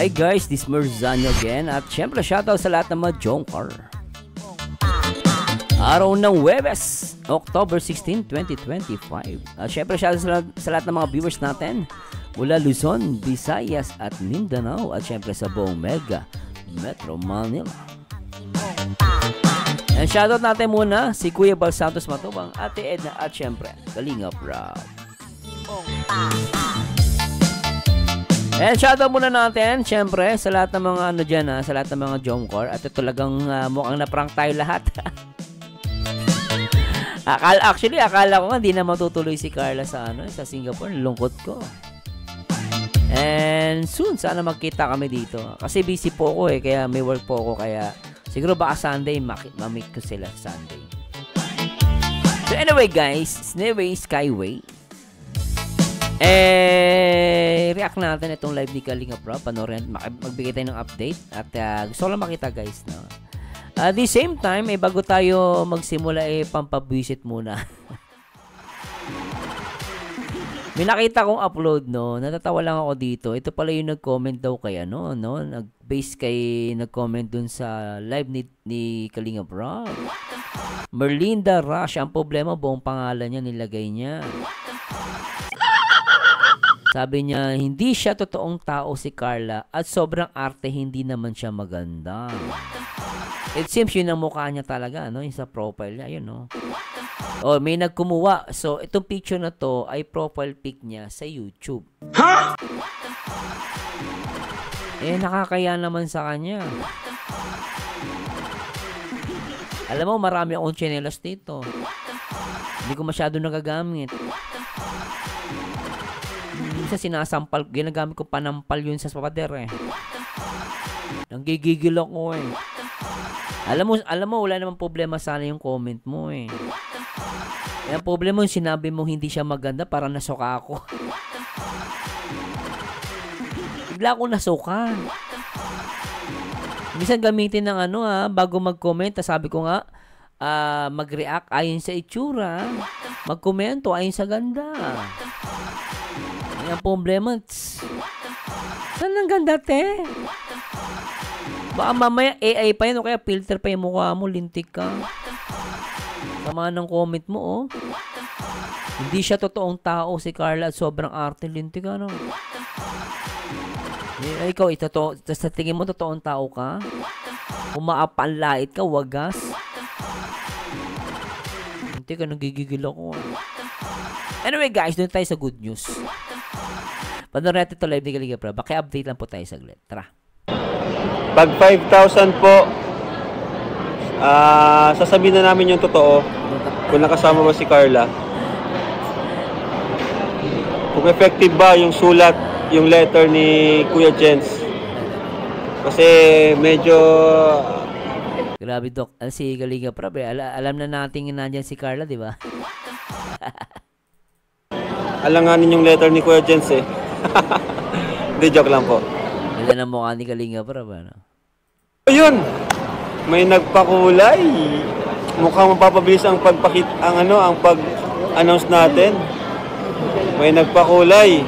Hi guys, this is Merzano again. At syempre shoutout sa lahat ng mga Jonkar. Araw ng Huwebes, October 16, 2025. At syempre shoutout sa lahat ng mga viewers natin mula Luzon, Visayas at Mindanao. At syempre sa buong Mega Metro Manila. And shoutout natin muna si Kuya Bal Santos Matubang, Ate Edna at syempre Kalinga Prab. And shoutout muna natin, syempre, sa lahat ng mga ano dyan, sa lahat ng mga Jomcore. At ito talagang mukhang naprank tayo lahat. Akala ko nga hindi na matutuloy si Carla sa Singapore. Lungkot ko. And soon, sana magkita kami dito. Kasi busy po ako kaya may work po ako. Kaya siguro baka Sunday, mamit ko sila Sunday. So anyway guys, Snowway Skyway. React natin itong live ni Kalinga Prab. Panoorin, magbigay tayo ng update. At gusto ko lang makita guys, no? At the same time, bago tayo magsimula, pampabwisit muna. May nakita kong upload, no? Natatawa lang ako dito. Ito pala yung nag-comment daw kay no? Nag-base kay nag-comment dun sa live ni Kalinga Prab. Merlinda Rush. Ang problema, buong pangalan niya nilagay niya. Sabi niya, hindi siya totoong tao si Carla at sobrang arte, hindi naman siya maganda. It seems yun ang mukha niya talaga, no? Yung sa profile niya, yun, no? Oh, may nagkumuha. So, itong picture na to ay profile pic niya sa YouTube. Huh? Nakakaya naman sa kanya. Alam mo, marami akong tsinelas dito. Hindi ko masyado nagagamit. Minsan sinasampal, ginagamit ko panampal yun sa pader Nanggigigil ako Alam mo, wala namang problema sana yung comment mo Ang problema yung sinabi mo hindi siya maganda, parang nasuka ako. Bigla ako nasuka. Minsan gamitin ng bago mag-comment, sabi ko nga, mag-react ayon sa itsura, mag-komento ayon sa ganda. Ang problema, saan ang ganda, te? Baka mamaya AI pa yan o kaya filter pa yung mukha mo, lintik ka. Sama ng comment mo, Hindi siya totoong tao si Carla at sobrang arte, lintik ka, no? Ikaw, sa tingin mo totoong tao ka? Umaapanlait ka, wagas? Lintik ka, nagigigil ako. Anyway guys, doon tayo sa good news. Panoorin natin ito live ni Kalinga Prab. Baki-update lang po tayo saglit. Tara. Pag 5,000 po, sasabihin na namin yung totoo. Kung nakasama ba si Carla. Kung effective ba yung sulat, yung letter ni Kuya Jens. Kasi medyo... Grabe, Dok. Si Kalinga Prab, alam na natin nandiyan si Carla, di ba? Alanganin yung letter ni Kuya Jens Hindi, joke lang po. Ganda na mukha ni Kalinga Prab, Ayun! May nagpakulay. Mukhang mapapabilis ang pag-announce natin. May nagpakulay.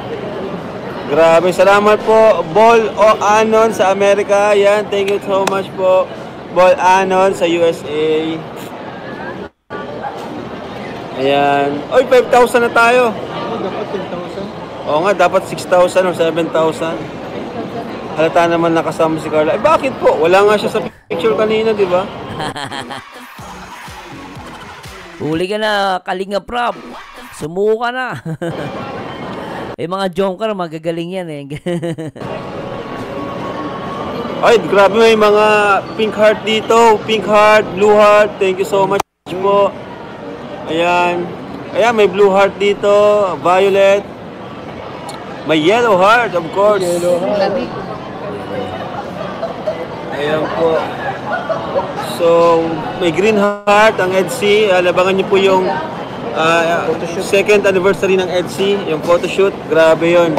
Grabe, salamat po. Ball o Anon sa Amerika. Yan, thank you so much po. Ball Anon sa USA. Ayan. Oy, 5,000 na tayo. Dapat 10,000. Oo nga, dapat 6,000 o 7,000. Halata naman nakasama si Carla. Bakit po? Wala nga siya sa picture kanina, di ba? Huli ka na, Kalinga Prab. Sumuko ka na. Mga Jonker, magagaling yan Ay, grabe, may mga pink heart dito. Pink heart, blue heart. Thank you so much po. Ayan. Ayan, may blue heart dito. Violet. May yellow heart, of course. Yellow heart. Ayan po. So, may green heart ang EDC. Labangan niyo po yung second anniversary ng EDC. Yung photoshoot. Grabe yun.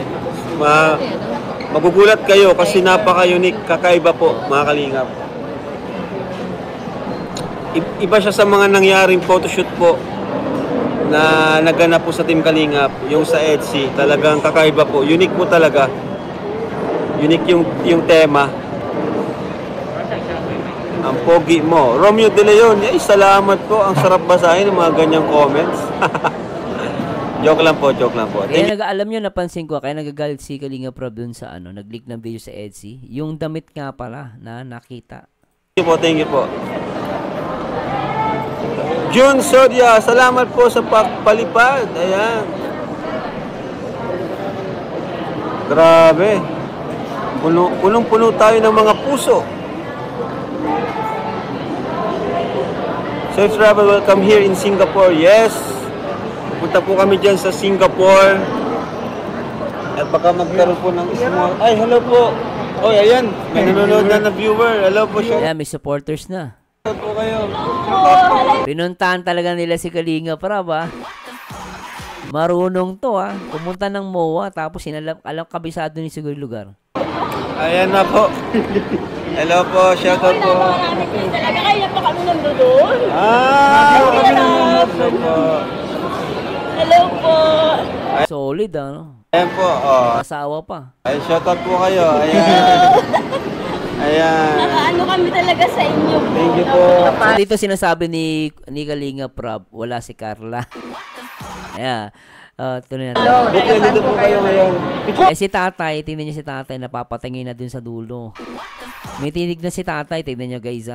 Magugulat kayo kasi napaka-unique. Kakaiba po, mga kalingap. Iba siya sa mga nangyaring photoshoot po na naganap po sa Team Kalingap. Yung sa EDC. Talagang kakaiba po. Unique po talaga. Unique yung tema. Ang pogi mo. Romeo De Leon. Ay, salamat po. Ang sarap basahin ng mga ganyang comments. Joke lang po. Kaya alam nyo, napansin ko, kaya nagagalit si Kalinga Prab dun sa nag-leak ng video sa Etsy. Yung damit nga pala na nakita. Thank you po. June Sodia, salamat po sa palipad. Ayan. Grabe. Punong-puno tayo ng mga puso. Safe travel, welcome here in Singapore. Yes. Punta po kami dyan sa Singapore. At baka magkaroon po ng small... Ay, hello po. Oy, ayan. May nanonood na viewer. Hello po siya. Ayan, may supporters na. Hello po kayo. Pinuntahan talaga nila si Kalinga Prab, Marunong to, Pumunta ng MOA, tapos alam kabisado ni siguro yung lugar. Ayan na po. Hello po, shoutout po. Talaga kaya pa kami nandoon. Hello po. Hello po. Solid, Ayan po, Asawa pa. Ay, shoutout po kayo. Ayan. Ayan. Nakaano kami talaga sa inyo po. Thank you po. So, dito sinasabi ni Kalinga Prab, wala si Carla. Ayan. Tuloy na. Buti, dito po kayo ngayon. Si tatay, tingnan niyo si tatay, napapatingin na dun sa dulo. May tinig na si tatay, tingnan niyo guys,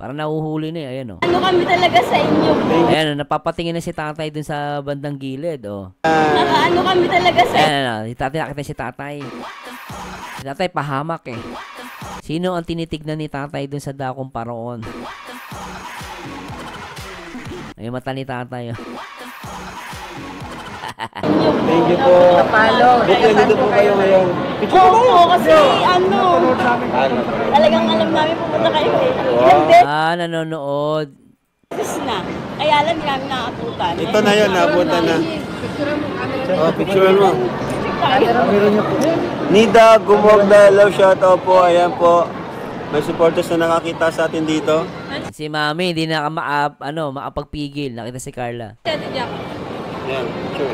Parang nahuhuli na ayan, Ano kami talaga sa inyo po. Ayan, napapatingin na si tatay dun sa bandang gilid, Nakaano kami talaga sa Ayan, si tatay, nakita si tatay. Si tatay pahamak Sino ang tinitignan ni tatay dun sa dakong paraon? Ay, mata ni tatay, Thank you po. Buti, dito po kayo ngayon. Oo, kasi talagang alam namin pupunta kayo Ilang nanonood. beses na. Kaya alam namin nakatutan. Ito na yun, nabutan na. Picture mo. Nida Gumogda, hello, shoutout po. Ayan po. May supporters na nakakita sa atin dito. Si Mami, hindi na makapagpigil. Nakita si Carla. Ayan, picture.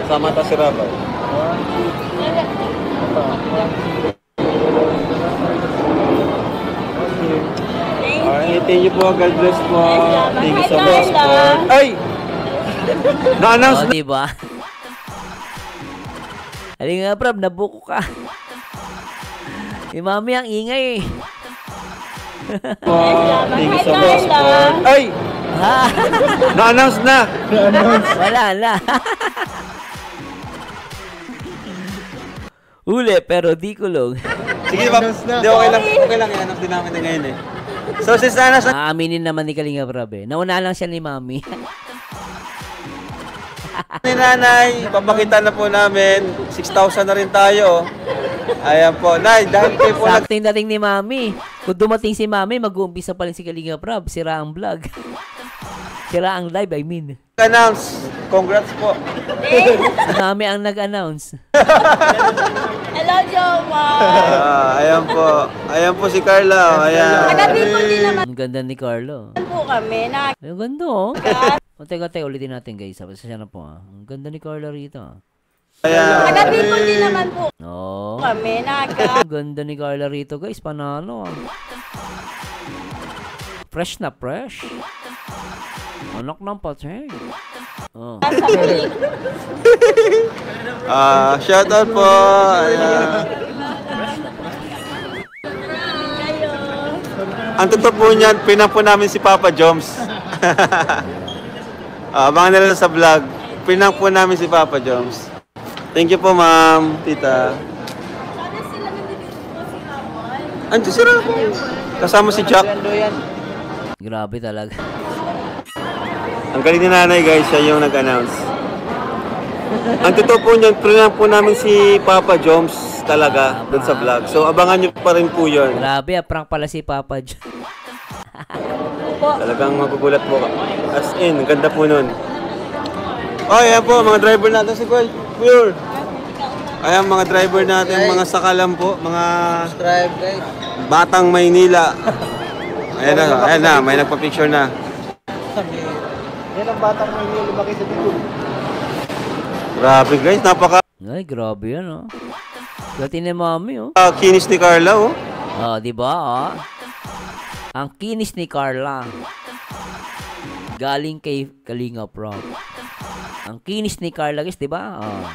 Sama ta si Rabal. Alright, thank you po. God bless po. Thank you so much po. Ay! Na-announce na. Diba? Halika nga, Prab, nabuko ka. Si Mami ang ingay Po. Thank you so much po. Ay! Na-announce na. Wala. Uli, pero di kulog. Sige, di okay lang. Okay lang. I-announce din namin na ngayon So, sis Ana, Aaminin naman ni Kalinga Prab Nauna lang siya ni Mami. ni Nanay, papakita na po namin. 6,000 na rin tayo. Ayan po. Nay, dahil kayo po Sakting dating ni Mami. Kung dumating si Mami, mag-uumpisa pa rin si Kalinga Prab. Sira ang vlog. Sira ang live, I mean. Announce. Congrats po. Mami ang nag-announce. Hello, Joma. Ayan po. Ayan po si Carla. Ayan. Taga-people din naman Ang ganda ni Carlo. po kami. Ang ganda, Teka, ulitin natin guys. Pasensya na po, Ang ganda ni Carla rito, Ayan. Taga-people din naman po Oo. kami. Ang ganda ni Carla rito, guys. Panalo, Fresh na fresh. Anak ng pateng. Shout out po. Ayan. Ang totoo po niyan, pinang po namin si Papa Joms. Abangan nila sa vlog. Pinang po namin si Papa Joms. Thank you po, ma'am, tita. Sana sila nandito po si Ramon. Andiyo si Ramon. Kasama si Jack. Grabe talaga. Ang galing ni nanay, guys, siya yung nag-announce. Ang totoo po niyan, pinang po namin si Papa Joms talaga doon sa vlog. So, abangan niyo pa rin po yun. Grabe, prank pala si Papa John. Talagang magugulat po ka. As in, ang ganda po nun. Oh, ayan po, mga driver natin si Kuya. Pure. Ayan, mga driver natin, mga sakalam po, mga Batang Maynila. Ayan na, may nagpa-picture na. Yan ang Batang Maynila lumaki sa dito. Grabe guys, napaka Ay, grabe yan, oh. Dati ni Mami, oh. Kinis ni Carla, oh. Oh, di ba, oh? Ang kinis ni Carla. Galing kay Kalinga Prop. Ang kinis ni Carla, guys, di ba? Oh.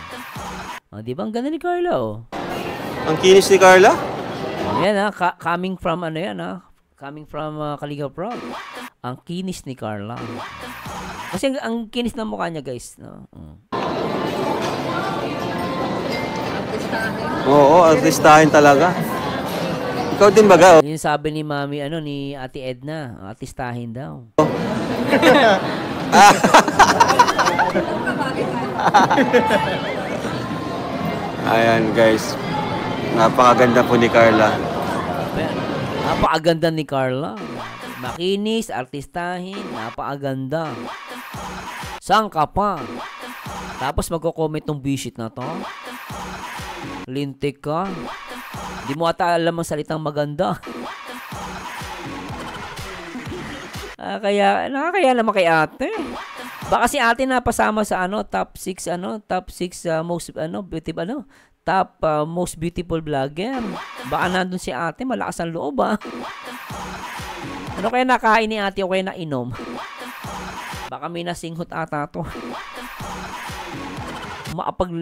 Oh, di ba? Ang ganda ni Carla, oh. Ang kinis ni Carla? Yan, ha. Coming from, ano yan, ha. Coming from Kalinga Prop. Ang kinis ni Carla. Kasi ang kinis ng mukha niya, guys, no? Oo, artistahin talaga. Ikaw din baga, oh. Yung sabi ni Mami, ano, ni Ate Edna, artistahin daw. Ayan, guys. Napakaganda po ni Carla. Napakaganda ni Carla. Makinis, artistahin, napakaganda. Saan ka pa? Tapos magko-comment ng bisit na to. Lintik ka. Di mo ata alam ang salitang maganda. Kaya nakakaya naman kay ate. Baka si ate napasama sa top 6 most beautiful most beautiful vlogger. Baka nandun si ate, malakas ang loob Ano kaya nakain ni ate o kaya nainom? Baka may nasinghot ata to. Maapag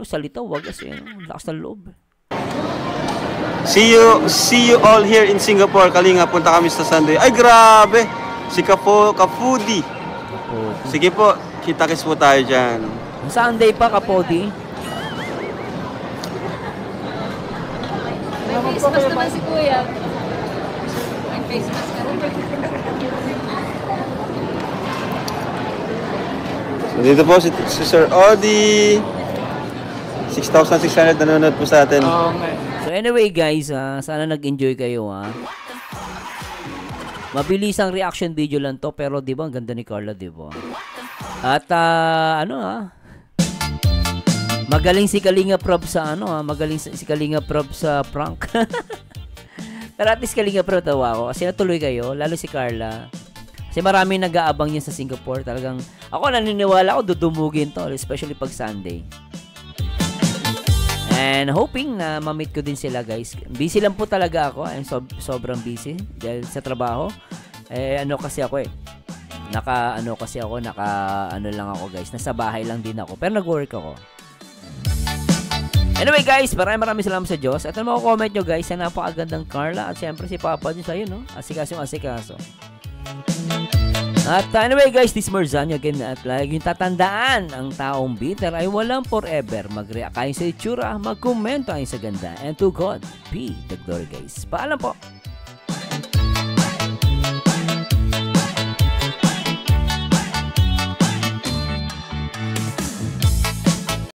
salita, wag kasi lakas ng loob. See you all here in Singapore. Kalinga, punta kami sa Sunday. Ay, grabe! Si Kapudi. Sige po, kita-kits po tayo dyan. Sunday pa, Kapodi. May face mask naman si Kuya. May face mask ka naman. So, dito po si Sir Odi. 6,600 nanonood po sa atin. So anyway guys, sana nag-enjoy kayo Mabilis ang reaction video lang to, pero di ba ang ganda ni Carla, di ba? At magaling si Kalinga Prab sa magaling si Kalinga Prab sa prank. Pero at least Kalinga Prab tawa ako kasi natuloy kayo, lalo si Carla. Kasi marami nag-aabang niya sa Singapore. Talagang ako naniniwala ako dudumugin to, especially pag Sunday. And hoping na ma-meet ko din sila, guys. Busy lang po talaga ako. I'm sobrang busy dahil sa trabaho. Kasi ako naka lang ako, guys. Nasa bahay lang din ako. Pero nag-work ako. Anyway, guys, maraming salamat sa Diyos. At ano comment nyo, guys, na napakagandang Carla. At syempre si Papa nyo sa'yo, no? Asikaso. At anyway guys, this is Marzano again. At laging tatandaan, ang taong bitter ay walang forever. Mag-react kayo sa itsura, mag-komento kayo sa ganda. And to God be the glory, guys. Paalam po.